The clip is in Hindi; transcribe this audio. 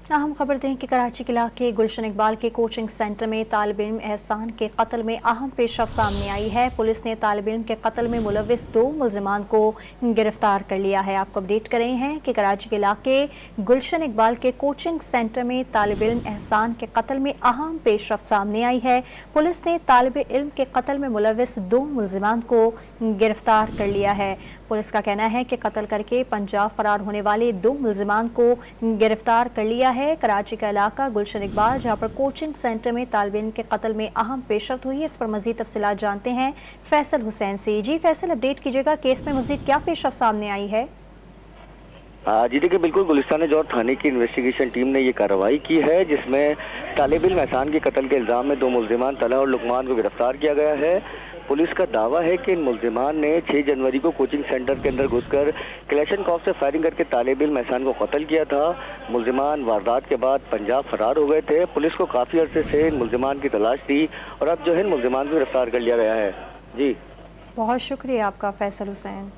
अहम खबर दें कि कराची के इलाके गुलशन इकबाल के कोचिंग सेंटर में तालिब इल्म एहसान के कत्ल में अहम पेशरफ सामने आई है। पुलिस ने तालिब इल्म के कत्ल में मुलविस 2 मुलजिमान को गिरफ्तार कर लिया है। आपको अपडेट कर रहे हैं कि कराची के इलाके गुलशन इकबाल के कोचिंग सेंटर में तालिब इल्म एहसान के कत्ल में अहम पेशरफ सामने आई है। पुलिस ने तालिब इल्म के कत्ल में मुलविस 2 मुलजिमान को गिरफ्तार कर लिया है। पुलिस का कहना है कि कत्ल करके पंजाब फरार होने वाले 2 मुलजिमान को गिरफ्तार कर लिया है। कराची का इलाका गुलशन इकबाल, जहां पर कोचिंग सेंटर में तालिब इल्म के कत्ल में अहम पेशरफ हुई है। इस पर मजीद तफसीलात जानते हैं फैसल हुसैन से। जी फैसल, अपडेट कीजिएगा, केस में मजीद क्या पेशरफ सामने आई है? जी देखिए, बिल्कुल गुलिस्तान जौहर थाने की इन्वेस्टिगेशन टीम ने ये कार्रवाई की है, जिसमें तालिब इल्म एहसान के कत्ल के इल्जाम में 2 मुलजिमान तला और लुकमान को गिरफ्तार किया गया है। पुलिस का दावा है कि इन मुलजिमान ने 6 जनवरी को कोचिंग सेंटर के अंदर घुसकर क्लैशनकॉफ से फायरिंग करके तालिब इल्म एहसान को कत्ल किया था। मुलजिमान वारदात के बाद पंजाब फरार हो गए थे। पुलिस को काफी अरसे से इन मुलजिमान की तलाश थी और अब जो है इन मुलजिमान को गिरफ्तार कर लिया गया है। जी बहुत शुक्रिया आपका फैसल हुसैन।